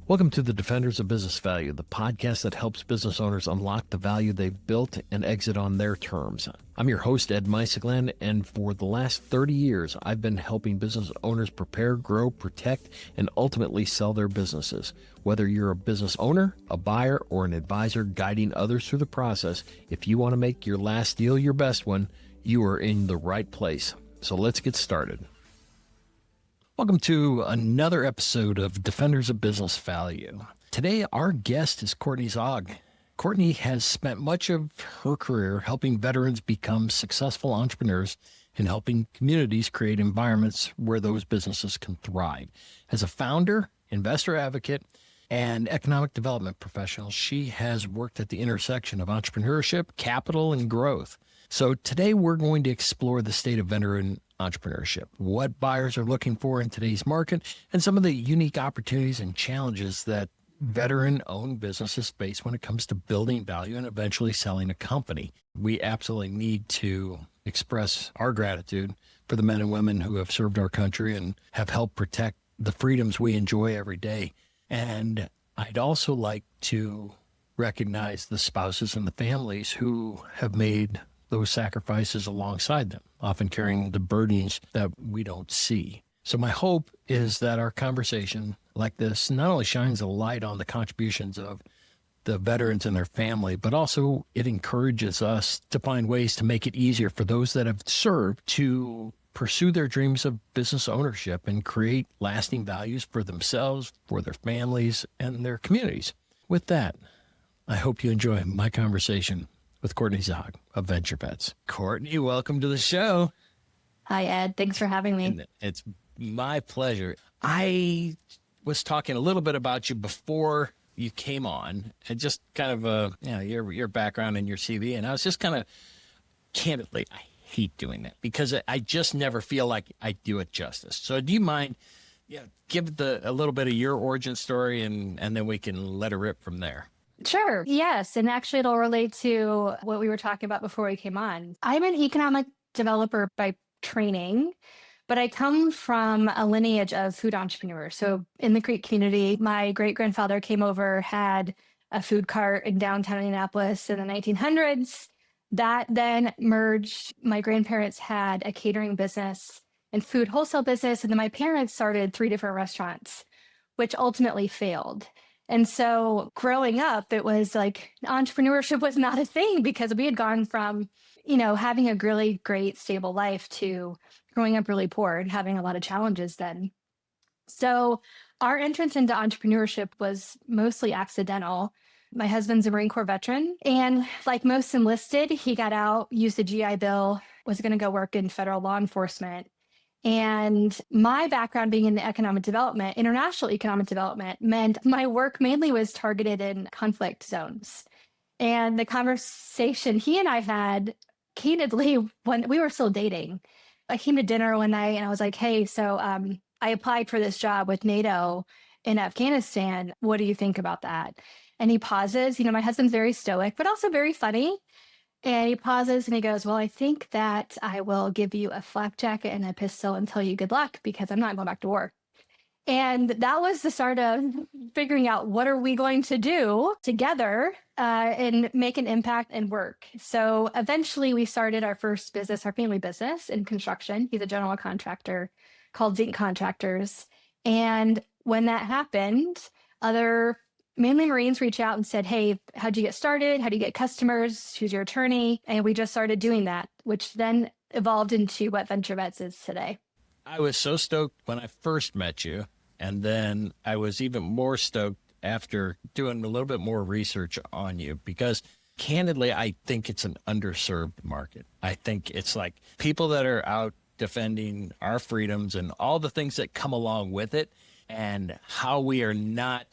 Welcome to the Defenders of Business Value, the podcast that helps business owners unlock the value they've built and exit on their terms. I'm your host, Ed Meisegland, and for the last 30 years, I've been helping business owners prepare, grow, protect, and ultimately sell their businesses. Whether you're a business owner, a buyer, or an advisor guiding others through the process, if you want to make your last deal your best one, you are in the right place. So let's get started. Welcome to another episode of Defenders of Business Value. Today, our guest is Courtney Zaugg. Courtney has spent much of her career helping veterans become successful entrepreneurs and helping communities create environments where those businesses can thrive. As a founder, investor advocate, and economic development professional, she has worked at the intersection of entrepreneurship, capital, and growth. So today we're going to explore the state of veteran entrepreneurship, what buyers are looking for in today's market, and some of the unique opportunities and challenges that veteran-owned businesses face when it comes to building value and eventually selling a company. We absolutely need to express our gratitude for the men and women who have served our country and have helped protect the freedoms we enjoy every day. And I'd also like to recognize the spouses and the families who have made those sacrifices alongside them, often carrying the burdens that we don't see. So my hope is that our conversation like this not only shines a light on the contributions of the veterans and their family, but also it encourages us to find ways to make it easier for those that have served to pursue their dreams of business ownership and create lasting values for themselves, for their families, and their communities. With that, I hope you enjoy my conversation with Courtney Zaugg of VentureVets. Courtney, welcome to the show. Hi, Ed. Thanks for having me. And it's my pleasure. I was talking a little bit about you before you came on, and just kind of your background and your CV, and I was just kind of candidly, I hate doing that because I just never feel like I do it justice. So do you mind give a little bit of your origin story, and then we can let it rip from there? Sure. Yes. And actually, it'll relate to what we were talking about before we came on. I'm an economic developer by training, but I come from a lineage of food entrepreneurs. So in the Creek community, my great-grandfather came over, had a food cart in downtown Indianapolis in the 1900s. That then merged. My grandparents had a catering business and food wholesale business. And then my parents started 3 different restaurants, which ultimately failed. And so growing up, it was like entrepreneurship was not a thing because we had gone from, having a really great, stable life to growing up really poor and having a lot of challenges then. So our entrance into entrepreneurship was mostly accidental. My husband's a Marine Corps veteran, and like most enlisted, he got out, used the GI Bill, was going to go work in federal law enforcement. And my background being in the economic development, international economic development, meant my work mainly was targeted in conflict zones. And the conversation he and I had candidly when we were still dating, I came to dinner one night and I was like, hey, so I applied for this job with NATO in Afghanistan. What do you think about that? And he pauses. My husband's very stoic, but also very funny. And he pauses and he goes, well, I think that I will give you a flak jacket and a pistol and tell you good luck because I'm not going back to war. And that was the start of figuring out what are we going to do together and make an impact and work. So eventually we started our first business, our family business in construction. He's a general contractor called Zinc Contractors. And when that happened, mainly Marines reached out and said, hey, how'd you get started? How do you get customers? Who's your attorney? And we just started doing that, which then evolved into what VentureVets is today. I was so stoked when I first met you, and then I was even more stoked after doing a little bit more research on you because candidly, I think it's an underserved market. I think it's like people that are out defending our freedoms and all the things that come along with it and how we are not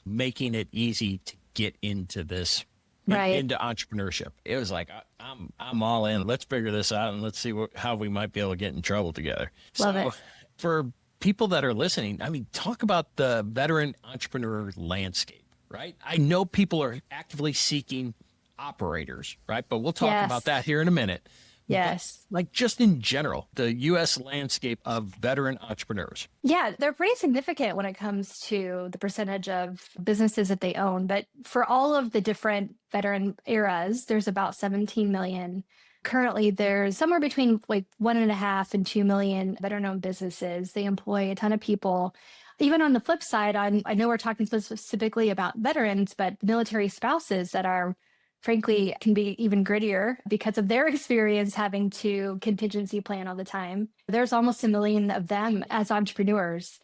making it easy to get into this, into entrepreneurship. It was like, I'm all in. Let's figure this out and let's see how we might be able to get in trouble together. Love it. For people that are listening, talk about the veteran entrepreneur landscape, right? I know people are actively seeking operators, right? But we'll talk about that here in a minute. but Yes. like just in general, the U.S. landscape of veteran entrepreneurs? Yeah, they're pretty significant when it comes to the percentage of businesses that they own. But for all of the different veteran eras, there's about 17 million. Currently, there's somewhere between like 1.5 and 2 million veteran owned businesses. They employ a ton of people. Even on the flip side, I know we're talking specifically about veterans, but military spouses that are frankly can be even grittier because of their experience having to contingency plan all the time. There's almost 1 million of them as entrepreneurs.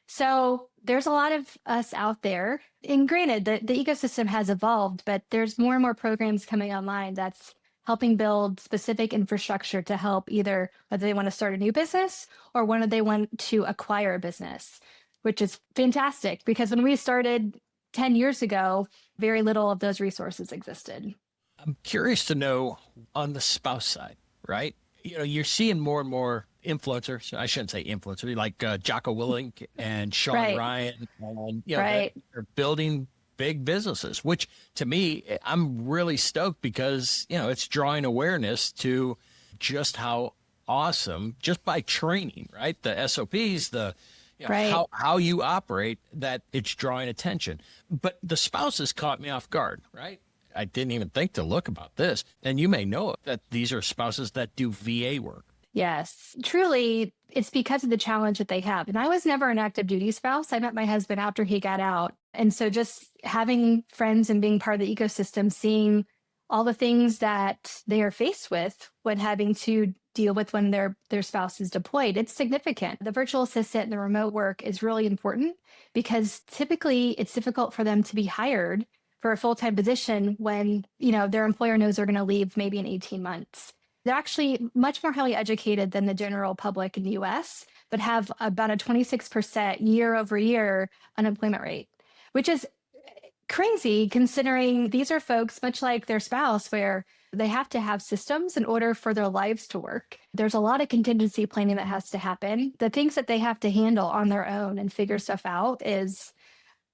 So there's a lot of us out there. And granted, the ecosystem has evolved, but there's more and more programs coming online that's helping build specific infrastructure to help either whether they want to start a new business or whether they want to acquire a business, which is fantastic because when we started 10 years ago, very little of those resources existed. I'm curious to know on the spouse side, right? You're seeing more and more influencers. I shouldn't say influencers, like Jocko Willink and Sean Right. Ryan, and Right. they're building big businesses. Which to me, I'm really stoked because it's drawing awareness to just how awesome just by training, right? The SOPs, Right. how you operate, that it's drawing attention. But the spouses caught me off guard, right? I didn't even think to look about this. And you may know that these are spouses that do VA work. Yes, truly, it's because of the challenge that they have. And I was never an active duty spouse. I met my husband after he got out. And so just having friends and being part of the ecosystem, seeing all the things that they are faced with when having to deal with when their spouse is deployed, it's significant. The virtual assistant and the remote work is really important because typically it's difficult for them to be hired for a full-time position when, their employer knows they're going to leave maybe in 18 months. They're actually much more highly educated than the general public in the US, but have about a 26% year over year unemployment rate, which is crazy considering these are folks much like their spouse where they have to have systems in order for their lives to work. There's a lot of contingency planning that has to happen. The things that they have to handle on their own and figure stuff out is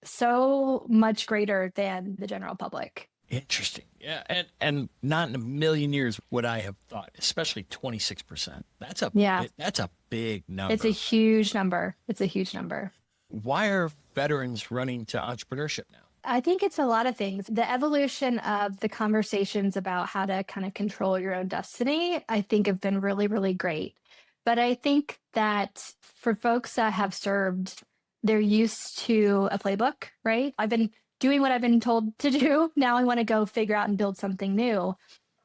so much greater than the general public. Interesting. Yeah. And not in a million years would I have thought, especially 26%. That's a big number. It's a huge number. It's a huge number. Why are veterans running to entrepreneurship now? I think it's a lot of things. The evolution of the conversations about how to kind of control your own destiny, I think have been really, really great. But I think that for folks that have served, they're used to a playbook, right? I've been doing what I've been told to do. Now I want to go figure out and build something new.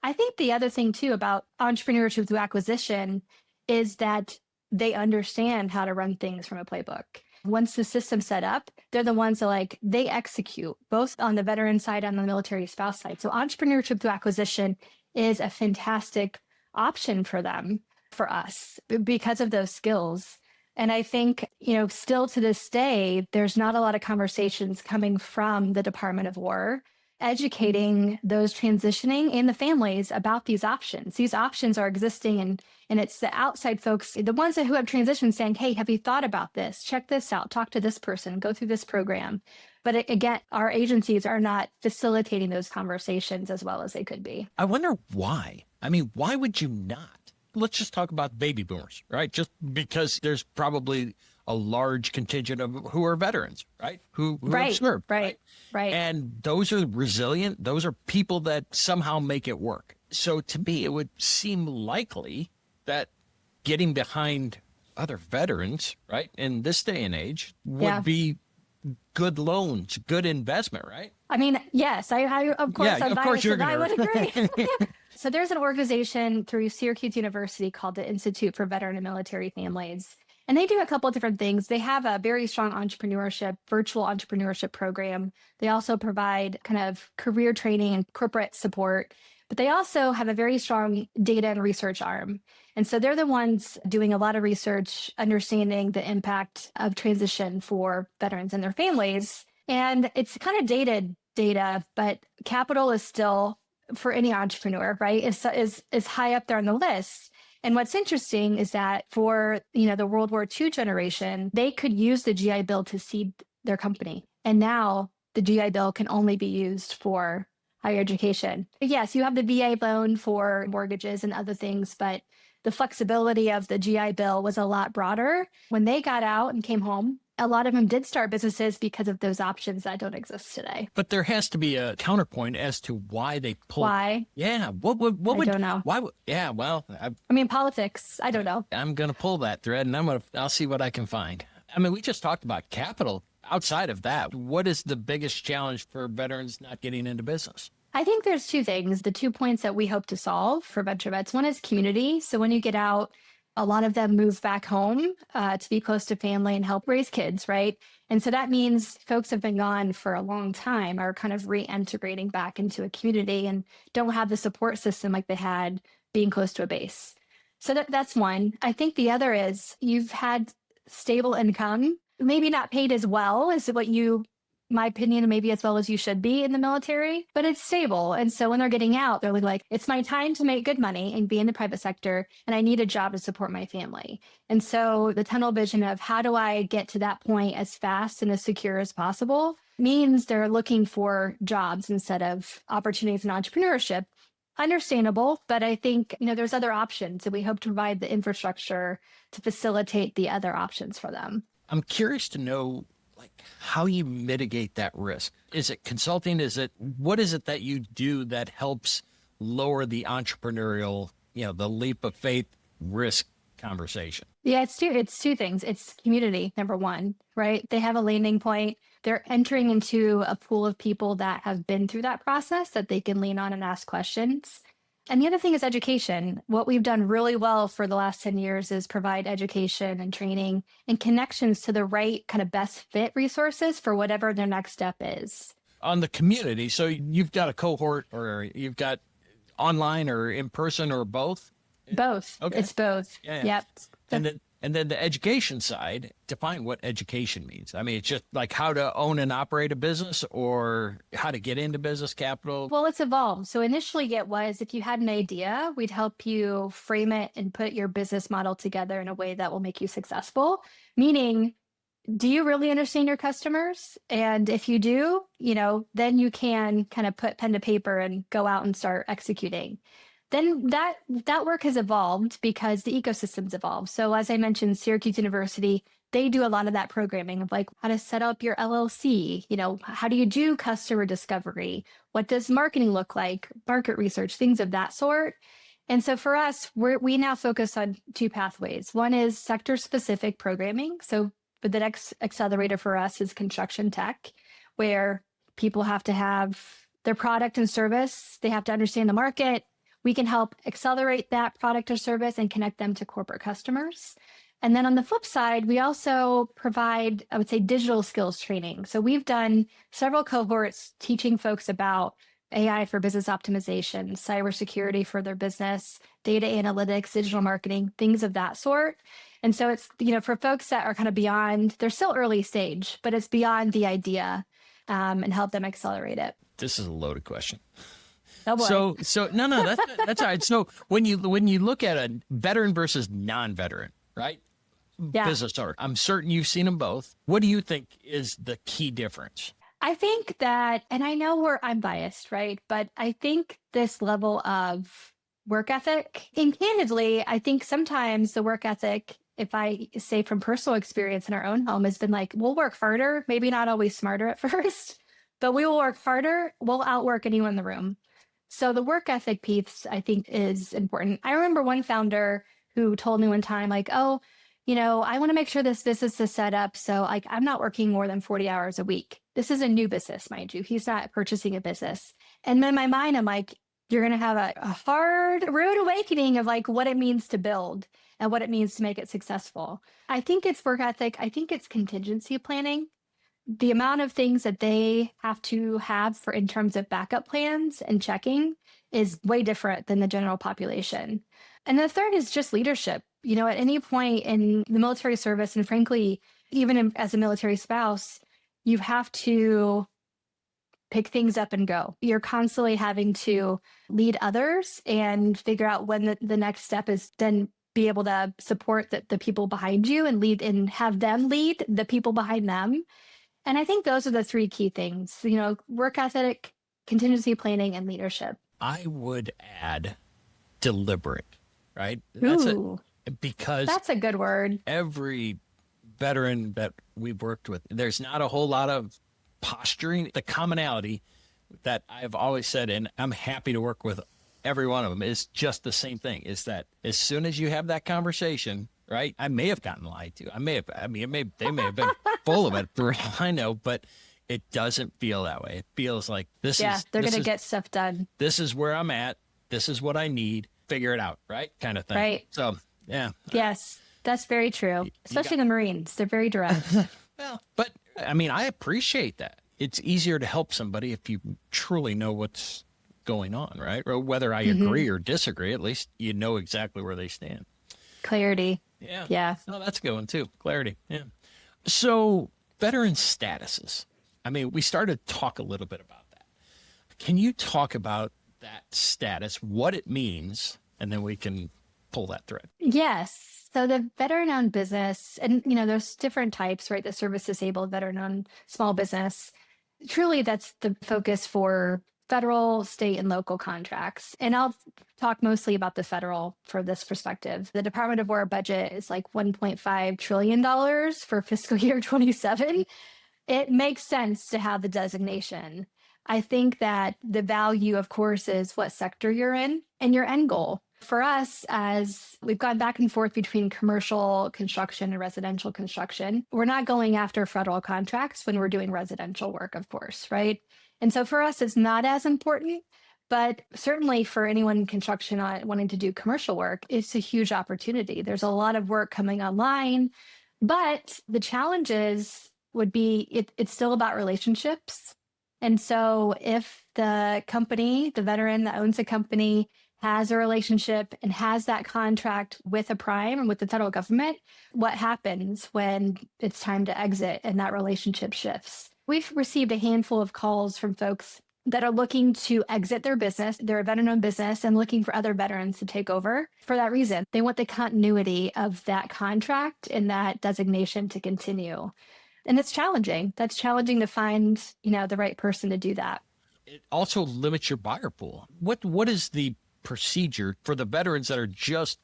I think the other thing too about entrepreneurship through acquisition is that they understand how to run things from a playbook. Once the system's set up, they're the ones that they execute both on the veteran side and on the military spouse side. So entrepreneurship through acquisition is a fantastic option for them, for us, because of those skills. And I think, still to this day, there's not a lot of conversations coming from the Department of War educating those transitioning and the families about these options. These options are existing, and it's the outside folks, the ones who have transitioned saying, hey, have you thought about this? Check this out, talk to this person, go through this program. But again, our agencies are not facilitating those conversations as well as they could be. I wonder why. I mean, why would you not? Let's just talk about baby boomers, right? Just because there's probably a large contingent of who are veterans, right? Who have served. Right. And those are resilient. Those are people that somehow make it work. So to me, it would seem likely that getting behind other veterans, right, in this day and age would be good loans, good investment, right? I mean, yes, I of course, yeah, I'm of course you're I gonna... would agree. So there's an organization through Syracuse University called the Institute for Veteran and Military Families. And they do a couple of different things. They have a very strong virtual entrepreneurship program. They also provide kind of career training and corporate support. But they also have a very strong data and research arm. And so they're the ones doing a lot of research, understanding the impact of transition for veterans and their families. And it's kind of dated data, but capital is still, for any entrepreneur, right, is high up there on the list. And what's interesting is that for, the World War II generation, they could use the GI Bill to seed their company. And now the GI Bill can only be used for higher education. Yes, you have the VA loan for mortgages and other things, but the flexibility of the GI Bill was a lot broader. When they got out and came home, a lot of them did start businesses because of those options that don't exist today. But there has to be a counterpoint as to why they pulled. Why? Yeah. What would? I don't know. Why would? Yeah. Well, I mean, politics. I don't know. I'm going to pull that thread and I'll see what I can find. I mean, we just talked about capital. Outside of that, what is the biggest challenge for veterans not getting into business? I think there's two things, the 2 points that we hope to solve for VentureVets. One is community. So when you get out, a lot of them move back home to be close to family and help raise kids, right? And so that means folks have been gone for a long time are kind of reintegrating back into a community and don't have the support system like they had being close to a base. So that's one. I think the other is you've had stable income, maybe not paid as well as what you, my opinion, maybe as well as you should be in the military, but it's stable. And so when they're getting out, they're like, it's my time to make good money and be in the private sector, and I need a job to support my family. And so the tunnel vision of how do I get to that point as fast and as secure as possible means they're looking for jobs instead of opportunities in entrepreneurship. Understandable, but I think, there's other options, and we hope to provide the infrastructure to facilitate the other options for them. I'm curious to know, how you mitigate that risk. Is it consulting? What is it that you do that helps lower the entrepreneurial, the leap of faith risk conversation? Yeah, it's two things. It's community, number one, right? They have a landing point. They're entering into a pool of people that have been through that process that they can lean on and ask questions. And the other thing is education. What we've done really well for the last 10 years is provide education and training and connections to the right kind of best fit resources for whatever their next step is. On the community, so you've got a cohort, or you've got online or in person or both? Both. Okay. It's both. Yeah. Yep. And then the education side, define what education means. I mean, it's just like how to own and operate a business or how to get into business capital. Well, it's evolved. So initially it was, if you had an idea, we'd help you frame it and put your business model together in a way that will make you successful. Meaning, do you really understand your customers? And if you do, then you can kind of put pen to paper and go out and start executing. Then that work has evolved because the ecosystem's evolved. So as I mentioned, Syracuse University, they do a lot of that programming of how to set up your LLC, how do you do customer discovery? What does marketing look like? Market research, things of that sort. And so for us, we now focus on two pathways. One is sector-specific programming. So the next accelerator for us is construction tech, where people have to have their product and service. They have to understand the market. We can help accelerate that product or service and connect them to corporate customers. And then on the flip side, we also provide, I would say, digital skills training. So we've done several cohorts teaching folks about AI for business optimization, cybersecurity for their business, data analytics, digital marketing, things of that sort. And so it's, for folks that are kind of beyond, they're still early stage, but it's beyond the idea and help them accelerate it. This is a loaded question. Oh boy. So no, that's all right. So when you look at a veteran versus non-veteran, right? Yeah. Business owner, I'm certain you've seen them both. What do you think is the key difference? I think that, and I know I'm biased, right? But I think this level of work ethic, and candidly, I think sometimes the work ethic, if I say from personal experience in our own home, has been we'll work harder, maybe not always smarter at first, but we will work harder. We'll outwork anyone in the room. So the work ethic piece, I think, is important. I remember one founder who told me one time, I want to make sure this business is set up so I'm not working more than 40 hours a week. This is a new business, mind you. He's not purchasing a business. And then in my mind, I'm like, you're going to have a hard, rude awakening of what it means to build and what it means to make it successful. I think it's work ethic. I think it's contingency planning. The amount of things that they have to have in terms of backup plans and checking is way different than the general population. And the third is just leadership. At any point in the military service, and frankly, even as a military spouse, you have to pick things up and go. You're constantly having to lead others and figure out when the next step is, then be able to support the people behind you and lead and have them lead the people behind them. And I think those are the three key things, work ethic, contingency planning, and leadership. I would add deliberate, right? Ooh, Because that's a good word. every veteran that we've worked with, there's not a whole lot of posturing. The commonality that I've always said, and I'm happy to work with every one of them, is just the same thing, is that as soon as you have that conversation, right? I may have gotten lied to. They may have been full of it for all I know, but it doesn't feel that way. It feels like they're going to get stuff done. This is where I'm at. This is what I need. Figure it out, right? Kind of thing. Right. So, yeah. Yes, that's very true. Especially the Marines. They're very direct. Well, but I appreciate that. It's easier to help somebody if you truly know what's going on, right? Or whether I agree or disagree, at least you know exactly where they stand. Clarity. Yeah. Yeah. Oh, that's a good one too. Clarity. Yeah. So veteran statuses. We started to talk a little bit about that. Can you talk about that status, what it means, and then we can pull that thread? Yes. So the veteran-owned business, and there's different types, right? The service-disabled, veteran-owned small business. Truly, that's the focus for federal, state, and local contracts. And I'll talk mostly about the federal for this perspective. The Department of War budget is like $1.5 trillion for fiscal year 27. It makes sense to have the designation. I think that the value, of course, is what sector you're in and your end goal. For us, as we've gone back and forth between commercial construction and residential construction, we're not going after federal contracts when we're doing residential work, of course, right? And so for us, it's not as important, but certainly for anyone in construction wanting to do commercial work, it's a huge opportunity. There's a lot of work coming online, but the challenges would be it's still about relationships. And so if the company, the veteran that owns a company, has a relationship and has that contract with a prime and with the federal government, what happens when it's time to exit and that relationship shifts? We've received a handful of calls from folks that are looking to exit their business. They're a veteran-owned business and looking for other veterans to take over for that reason. They want the continuity of that contract and that designation to continue. And it's challenging. That's challenging to find, the right person to do that. It also limits your buyer pool. What is the procedure for the veterans that are just,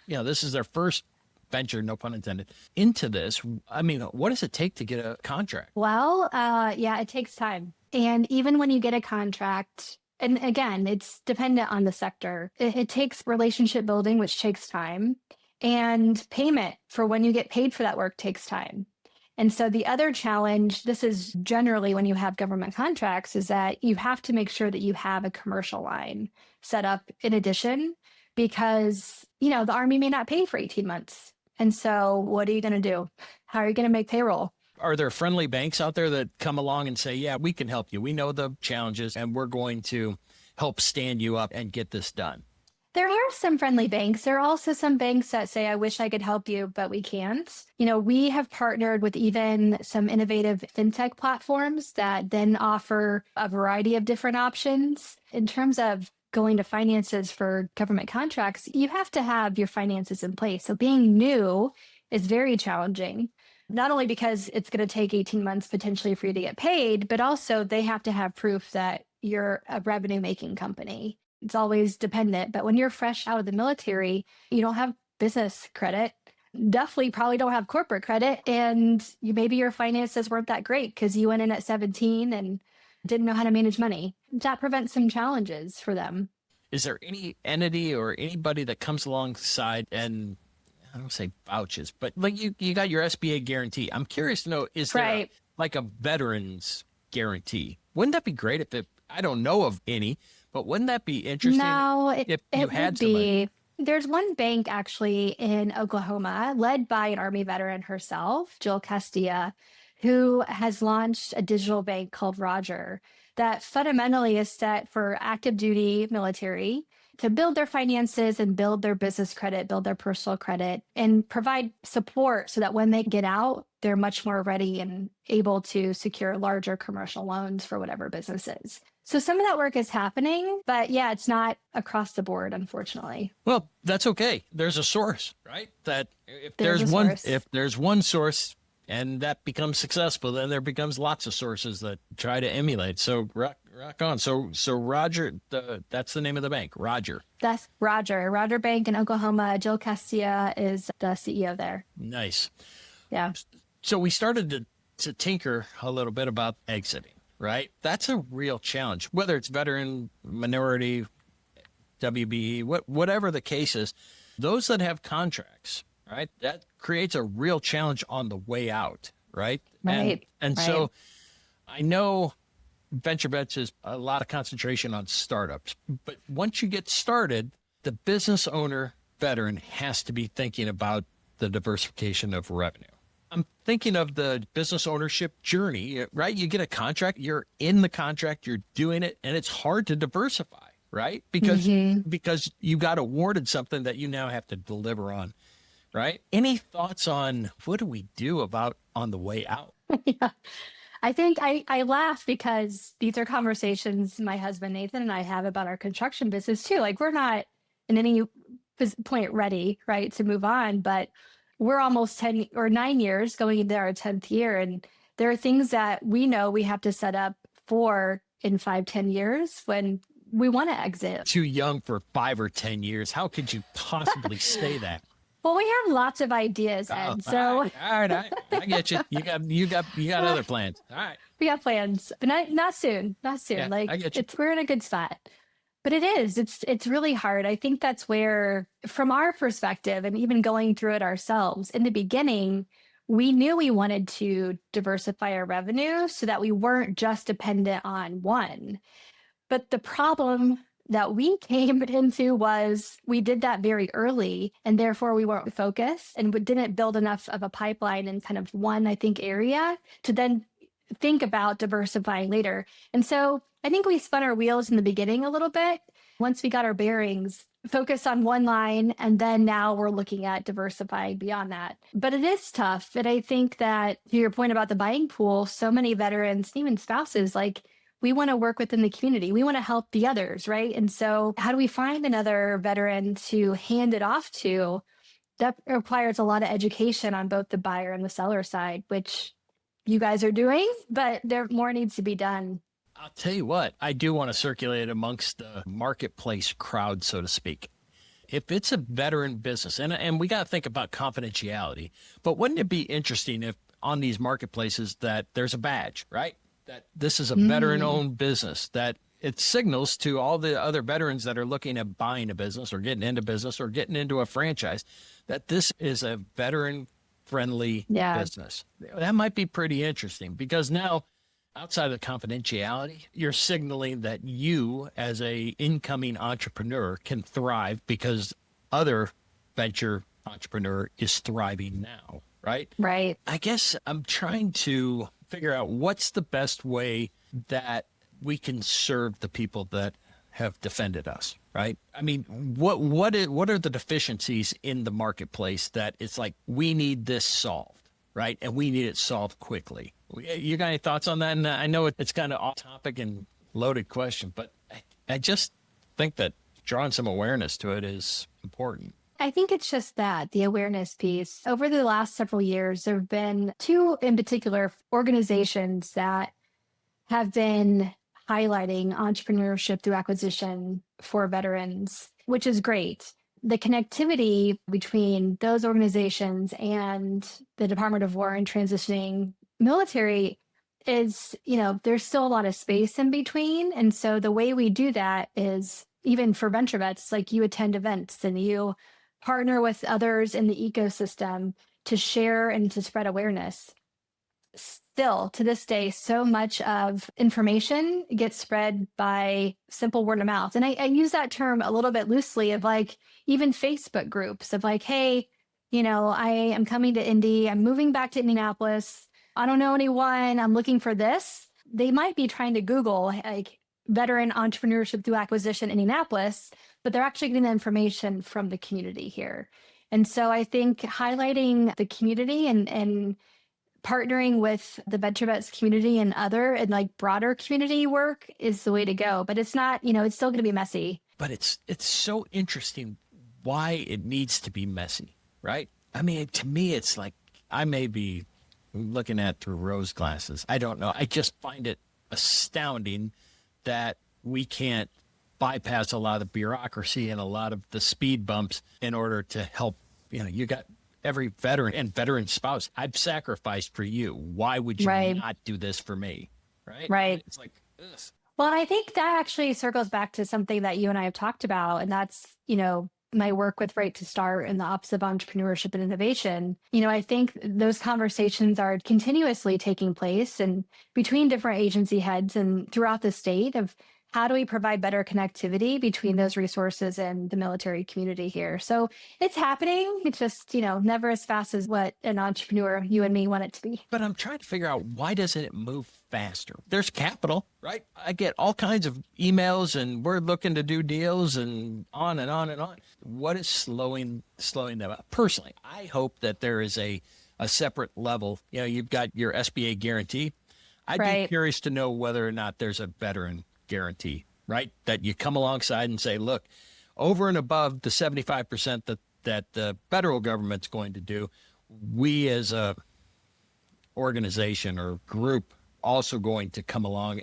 this is their first venture, no pun intended, into this? What does it take to get a contract? Well, it takes time. And even when you get a contract, and again, it's dependent on the sector, it takes relationship building, which takes time, and payment for when you get paid for that work takes time. And so the other challenge, this is generally when you have government contracts, is that you have to make sure that you have a commercial line set up in addition, because, the Army may not pay for 18 months. And so what are you going to do? How are you going to make payroll? Are there friendly banks out there that come along and say, yeah, we can help you. We know the challenges and we're going to help stand you up and get this done? There are some friendly banks. There are also some banks that say, I wish I could help you, but we can't. We have partnered with even some innovative fintech platforms that then offer a variety of different options. In terms of going to finances for government contracts, you have to have your finances in place. So being new is very challenging, not only because it's going to take 18 months potentially for you to get paid, but also they have to have proof that you're a revenue-making company. It's always dependent. But when you're fresh out of the military, you don't have business credit, definitely probably don't have corporate credit. And maybe your finances weren't that great because you went in at 17 and didn't know how to manage money. That prevents some challenges for them. Is there any entity or anybody that comes alongside and, I don't say vouches, but like you got your SBA guarantee? I'm curious to know, is there like a veteran's guarantee? Wouldn't that be great I don't know of any, but wouldn't that be interesting? No, if you had would be. There's one bank actually in Oklahoma led by an Army veteran herself, Jill Castilla, who has launched a digital bank called Roger that fundamentally is set for active duty military to build their finances and build their business credit, build their personal credit, and provide support so that when they get out, they're much more ready and able to secure larger commercial loans for whatever business is. So some of that work is happening, but it's not across the board, unfortunately. Well, that's okay. There's a source, right? That if there's one source and that becomes successful, then there becomes lots of sources that try to emulate. So Rock on. So Roger, that's the name of the bank, Roger. That's Roger Bank in Oklahoma. Jill Castilla is the CEO there. Nice. Yeah. So we started to tinker a little bit about exiting, right? That's a real challenge, whether it's veteran, minority, WBE, whatever the case is. Those that have contracts, right? That creates a real challenge on the way out, right? Right. And so I know VentureVets is a lot of concentration on startups, but once you get started, the business owner veteran has to be thinking about the diversification of revenue. I'm thinking of the business ownership journey, right? You get a contract, you're in the contract, you're doing it, and it's hard to diversify, right? Because you got awarded something that you now have to deliver on, right? Any thoughts on what do we do about on the way out? Yeah. I think I laugh because these are conversations my husband Nathan and I have about our construction business too. Like we're not in any point ready, right, to move on, but we're almost 10 or 9 years going into our 10th year. And there are things that we know we have to set up for in 5-10 years when we want to exit. Too young for 5 or 10 years. How could you possibly say that? Well, we have lots of ideas, Ed. So all right, I get you. You got other plans. All right. we have plans, but not soon. Not soon. Yeah, like I get you. we're in a good spot. But it's really hard. I think that's where, from our perspective, and even going through it ourselves, in the beginning, we knew we wanted to diversify our revenue so that we weren't just dependent on one. But the problem that we came into was we did that very early, and therefore we weren't focused and we didn't build enough of a pipeline in kind of one, I think, area to then think about diversifying later. And so I think we spun our wheels in the beginning a little bit. Once we got our bearings, focused on one line, and then now we're looking at diversifying beyond that. But it is tough. And I think that, to your point about the buying pool, so many veterans, even spouses, like, we want to work within the community. We want to help the others, right? And so how do we find another veteran to hand it off to? That requires a lot of education on both the buyer and the seller side, which you guys are doing, but there more needs to be done. I'll tell you what, I do want to circulate amongst the marketplace crowd, so to speak. If it's a veteran business, and we got to think about confidentiality, but wouldn't it be interesting if on these marketplaces that there's a badge, right? That this is a veteran-owned business, that it signals to all the other veterans that are looking at buying a business or getting into business or getting into a franchise, that this is a veteran-friendly business. That might be pretty interesting because now, outside of the confidentiality, you're signaling that you, as a incoming entrepreneur, can thrive because other venture entrepreneur is thriving now, right? Right. I guess I'm trying to figure out what's the best way that we can serve the people that have defended us, right? I mean, what are the deficiencies in the marketplace that it's like, we need this solved, right? And we need it solved quickly. You got any thoughts on that? And I know it's kind of off topic and loaded question, but I just think that drawing some awareness to it is important. I think it's just that, the awareness piece. Over the last several years, there have been two in particular organizations that have been highlighting entrepreneurship through acquisition for veterans, which is great. The connectivity between those organizations and the Department of War and transitioning military is, there's still a lot of space in between. And so the way we do that is, even for VentureVets, like, you attend events and you partner with others in the ecosystem to share and to spread awareness. Still, to this day, so much of information gets spread by simple word of mouth. And I use that term a little bit loosely, of like even Facebook groups of like, hey, I am coming to Indy. I'm moving back to Indianapolis. I don't know anyone. I'm looking for this. They might be trying to Google like veteran entrepreneurship through acquisition Indianapolis, but they're actually getting the information from the community here. And so I think highlighting the community and partnering with the VentureVets community and like broader community work is the way to go. But it's not, it's still going to be messy. But it's so interesting why it needs to be messy, right? I mean, to me, it's like, I may be looking at through rose glasses. I don't know. I just find it astounding that we can't bypass a lot of the bureaucracy and a lot of the speed bumps in order to help. You got every veteran and veteran spouse. I've sacrificed for you. Why would you Right. not do this for me? Right. Right. It's like, ugh. Well, and I think that actually circles back to something that you and I have talked about, and that's, my work with Right to Start and the Office of Entrepreneurship and Innovation. I think those conversations are continuously taking place and between different agency heads and throughout the state of how do we provide better connectivity between those resources and the military community here. So it's happening. It's just, never as fast as what an entrepreneur, you and me, want it to be. But I'm trying to figure out, why doesn't it move faster? There's capital, right? I get all kinds of emails and we're looking to do deals and on and on and on. What is slowing them up? Personally, I hope that there is a separate level. You've got your SBA guarantee. I'd be curious to know whether or not there's a veteran guarantee, right? That you come alongside and say, look, over and above the 75% that the federal government's going to do, we as a organization or group also going to come along.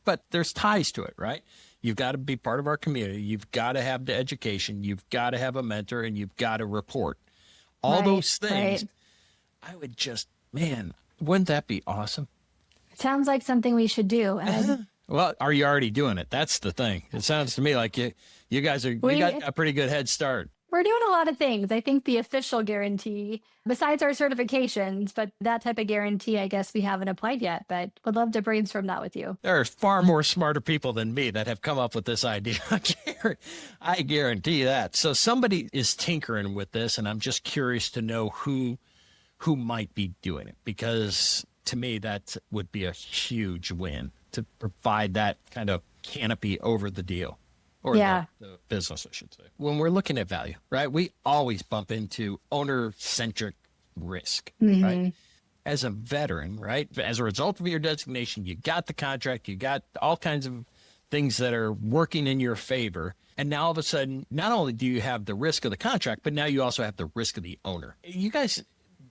But there's ties to it, right? You've got to be part of our community. You've got to have the education. You've got to have a mentor, and you've got to report. All those things. I would just, man, wouldn't that be awesome? It sounds like something we should do. Well, are you already doing it? That's the thing. It sounds to me like you guys you got a pretty good head start. We're doing a lot of things. I think the official guarantee, besides our certifications, but that type of guarantee, I guess we haven't applied yet, but would love to brainstorm that with you. There are far more smarter people than me that have come up with this idea. I guarantee that. So somebody is tinkering with this, and I'm just curious to know who might be doing it, because to me, that would be a huge win to provide that kind of canopy over the deal. Or the business, I should say. When we're looking at value, right, we always bump into owner-centric risk, right? As a veteran, right, as a result of your designation, you got the contract, you got all kinds of things that are working in your favor. And now all of a sudden, not only do you have the risk of the contract, but now you also have the risk of the owner. You guys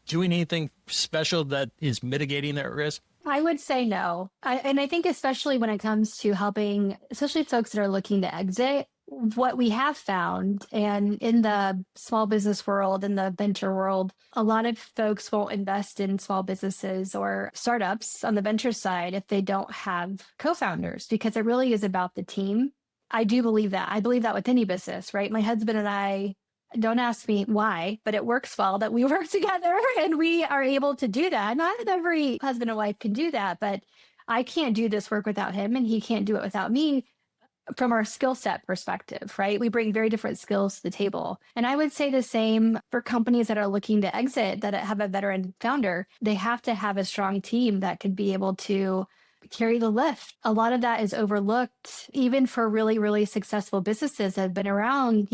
doing anything special that is mitigating that risk? I would say no. And I think especially when it comes to helping, especially folks that are looking to exit, what we have found, and in the small business world, in the venture world, a lot of folks won't invest in small businesses or startups on the venture side if they don't have co-founders, because it really is about the team. I do believe that. I believe that with any business, right? My husband and I, don't ask me why, but it works well that we work together and we are able to do that. Not every husband and wife can do that, but I can't do this work without him and he can't do it without me from our skill set perspective, right? We bring very different skills to the table. And I would say the same for companies that are looking to exit that have a veteran founder. They have to have a strong team that could be able to carry the lift. A lot of that is overlooked, even for really, really successful businesses that have been around,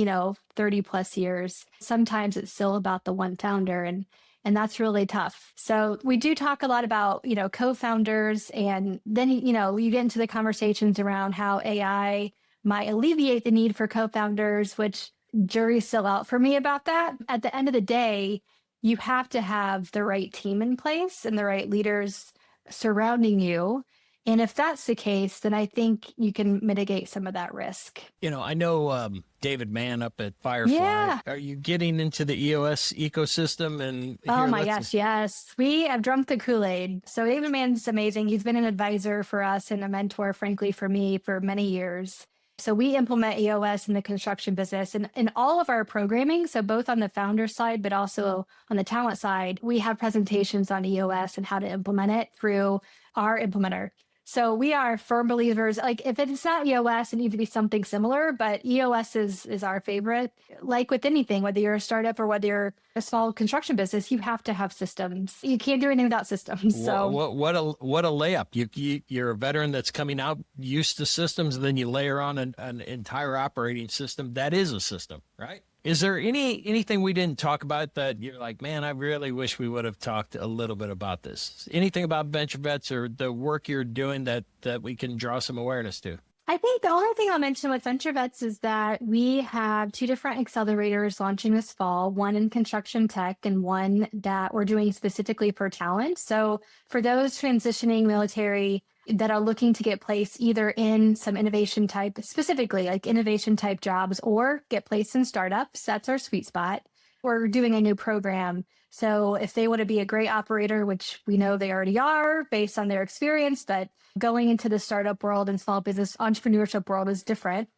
30 plus years. Sometimes it's still about the one founder, and that's really tough. So we do talk a lot about, co-founders, and then, you get into the conversations around how AI might alleviate the need for co-founders, which jury's still out for me about that. At the end of the day, you have to have the right team in place and the right leaders surrounding you. And if that's the case, then I think you can mitigate some of that risk. I know David Mann up at Firefly. Yeah. Are you getting into the EOS ecosystem? And oh my gosh, yes. We have drunk the Kool-Aid. So David Mann's amazing. He's been an advisor for us and a mentor, frankly, for me for many years. So we implement EOS in the construction business and in all of our programming. So both on the founder side, but also on the talent side, we have presentations on EOS and how to implement it through our implementer. So we are firm believers, like if it's not EOS, it needs to be something similar, but EOS is our favorite. Like with anything, whether you're a startup or whether you're a small construction business, you have to have systems. You can't do anything without systems. So what a layup. You're a veteran that's coming out used to systems, and then you layer on an entire operating system. That is a system, right? Is there anything we didn't talk about that you're like, man, I really wish we would have talked a little bit about this? Anything about VentureVets or the work you're doing that we can draw some awareness to? I think the only thing I'll mention with VentureVets is that we have two different accelerators launching this fall, one in construction tech and one that we're doing specifically for talent. So for those transitioning military that are looking to get placed either in some innovation type, specifically like innovation type jobs, or get placed in startups, that's our sweet spot. We're doing a new program. So if they want to be a great operator, which we know they already are based on their experience, but going into the startup world and small business entrepreneurship world is different.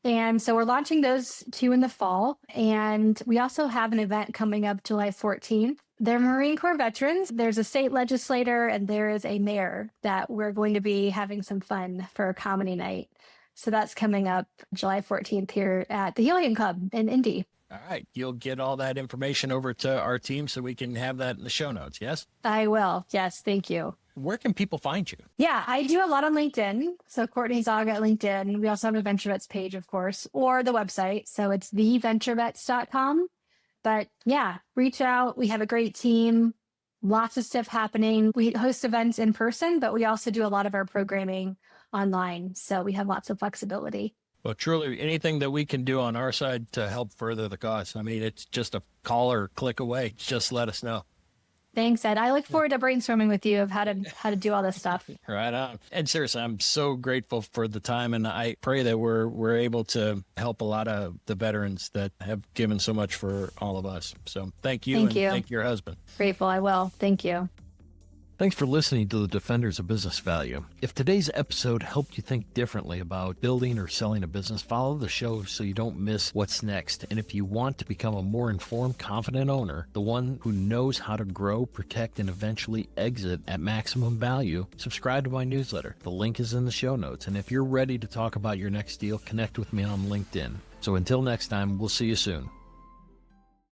And so we're launching those two in the fall. And we also have an event coming up July 14th. They're Marine Corps veterans. There's a state legislator and there is a mayor that we're going to be having some fun for a comedy night. So that's coming up July 14th here at the Helium Club in Indy. All right. You'll get all that information over to our team so we can have that in the show notes. Yes? I will. Yes. Thank you. Where can people find you? Yeah, I do a lot on LinkedIn. So Courtney Zaugg at LinkedIn. We also have a VentureVets page, of course, or the website. So it's theventurevets.com. But yeah, reach out. We have a great team, lots of stuff happening. We host events in person, but we also do a lot of our programming online. So we have lots of flexibility. Well, truly, anything that we can do on our side to help further the cause. I mean, it's just a call or click away. Just let us know. Thanks, Ed. I look forward to brainstorming with you of how to do all this stuff. Right on. And seriously, I'm so grateful for the time, and I pray that we're able to help a lot of the veterans that have given so much for all of us. So thank you. Thank you. Thank your husband. Grateful. I will. Thank you. Thanks for listening to the Defenders of Business Value. If today's episode helped you think differently about building or selling a business, follow the show so you don't miss what's next. And if you want to become a more informed, confident owner, the one who knows how to grow, protect, and eventually exit at maximum value, subscribe to my newsletter. The link is in the show notes. And if you're ready to talk about your next deal, connect with me on LinkedIn. So until next time, we'll see you soon.